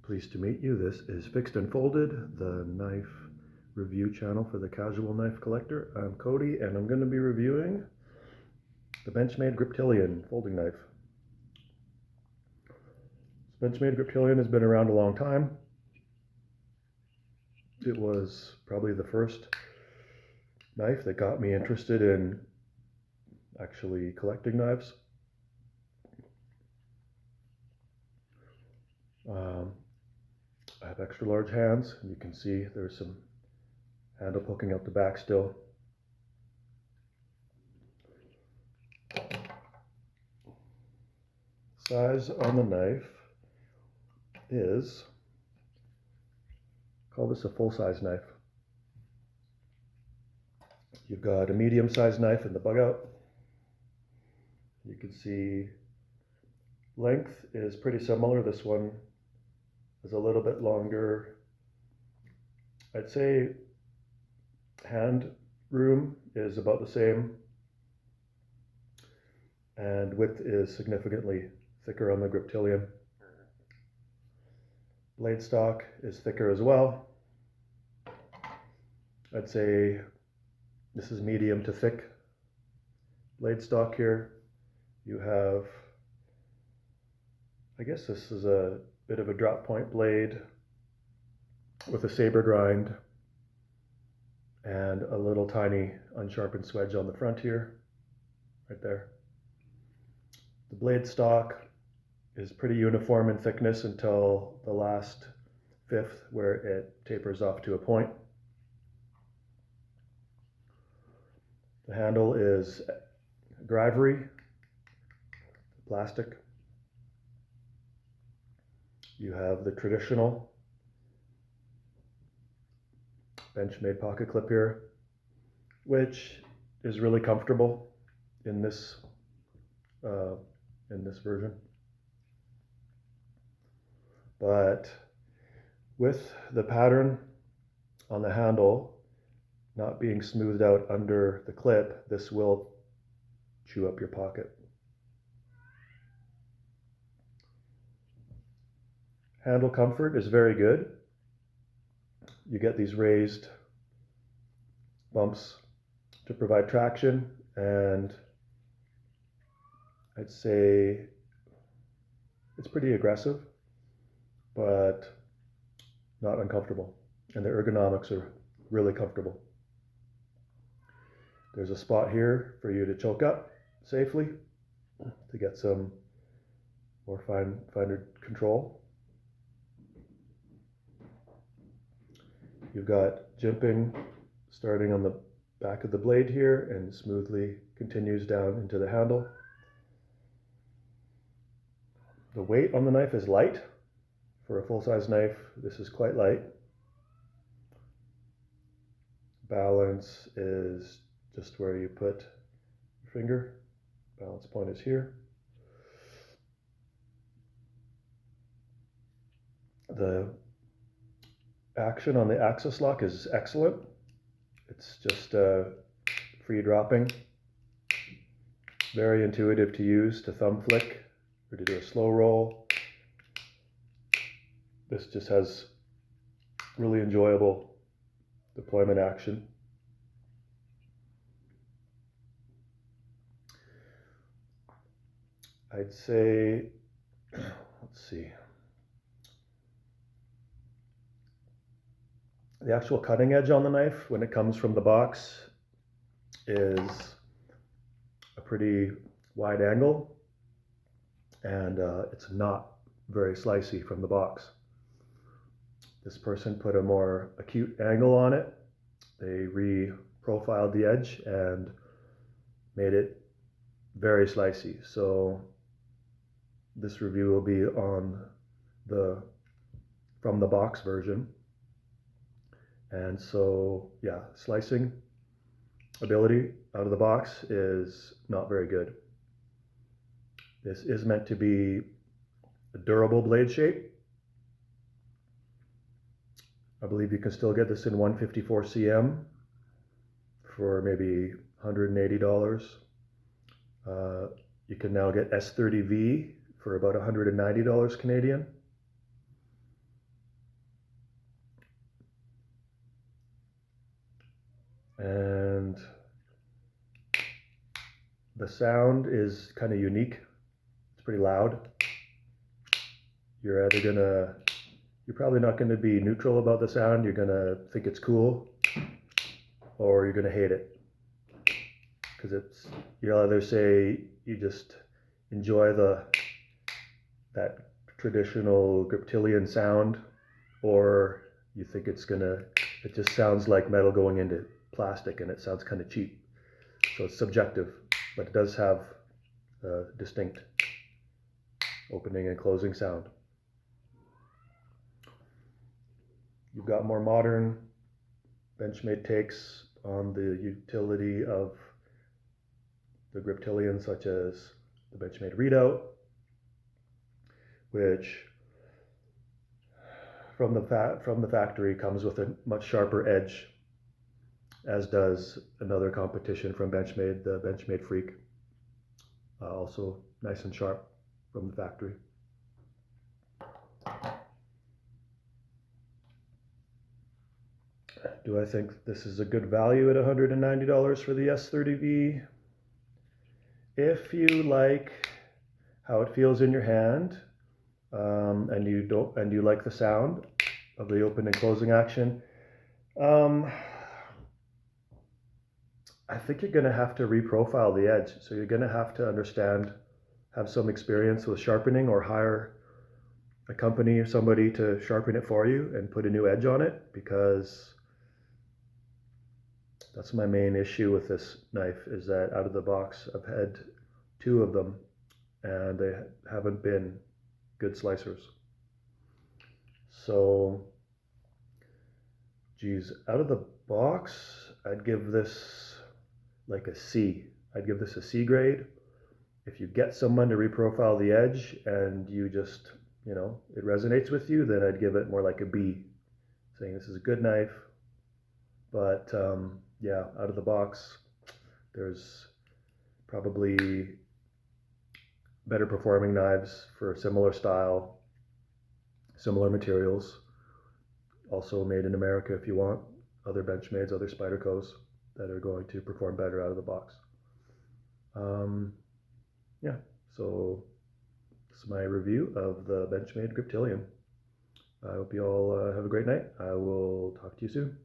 Pleased to meet you. This is Fixed and Folded, the knife review channel for the casual knife collector. I'm Cody and I'm going to be reviewing the Benchmade Griptilian folding knife. Benchmade Griptilian has been around a long time. It was probably the first knife that got me interested in actually collecting knives. I have extra large hands, and you can see there's some handle poking out the back still. Size on the knife is, call this a full-size knife. You've got a medium-sized knife in the bug out. You can see length is pretty similar. This one is a little bit longer. I'd say hand room is about the same, and width is significantly thicker on the Griptilian. Blade stock is thicker as well. I'd say this is medium to thick blade stock here. You have, I guess this is a bit of a drop point blade with a saber grind and a little tiny unsharpened swedge on the front here, right there. The blade stock is pretty uniform in thickness until the last fifth, where it tapers off to a point. The handle is Grivery plastic. You have the traditional Benchmade pocket clip here, which is really comfortable in this version. But with the pattern on the handle not being smoothed out under the clip, this will chew up your pocket. Handle comfort is very good. You get these raised bumps to provide traction, and I'd say it's pretty aggressive, but not uncomfortable. And the ergonomics are really comfortable. There's a spot here for you to choke up safely to get some more finer control. You've got jimping starting on the back of the blade here and smoothly continues down into the handle. The weight on the knife is light. For a full-size knife, this is quite light. Balance is just where you put your finger. Balance point is here. The action on the axis lock is excellent. It's just free dropping. Very intuitive to use, to thumb flick or to do a slow roll. This just has really enjoyable deployment action. I'd say, let's see, the actual cutting edge on the knife when it comes from the box is a pretty wide angle, and it's not very slicey from the box. This person put a more acute angle on it. They re-profiled the edge and made it very slicey. So this review will be on the from the box version. And so, yeah, slicing ability out of the box is not very good. This is meant to be a durable blade shape. I believe you can still get this in 154 cm for maybe $180. You can now get S30V for about $190 Canadian. And the sound is kind of unique. It's pretty loud. You're probably not gonna be neutral about the sound. You're gonna think it's cool, or you're gonna hate it. Because you'll either say you just enjoy that traditional Griptilian sound, or you think it just sounds like metal going into plastic and it sounds kind of cheap. So it's subjective, but it does have a distinct opening and closing sound. You've got more modern Benchmade takes on the utility of the Griptilian, such as the Benchmade Readout, which from the factory comes with a much sharper edge, as does another competition from Benchmade, the Benchmade Freak, also nice and sharp from the factory. Do I think this is a good value at $190 for the S30V? If you like how it feels in your hand, and you like the sound of the open and closing action, I think you're going to have to reprofile the edge. So you're going to have to have some experience with sharpening, or hire a company or somebody to sharpen it for you and put a new edge on it, because that's my main issue with this knife, is that out of the box I've had 2 of them and they haven't been good slicers. So, geez, out of the box, I'd give this like a C. I'd give this a C grade. If you get someone to reprofile the edge and you just, it resonates with you, then I'd give it more like a B, saying this is a good knife. But yeah, out of the box, there's probably better performing knives for similar style, similar materials, also made in America if you want, other Benchmades, other Spydercos that are going to perform better out of the box. Yeah, so this is my review of the Benchmade Griptilian. I hope you all have a great night. I will talk to you soon.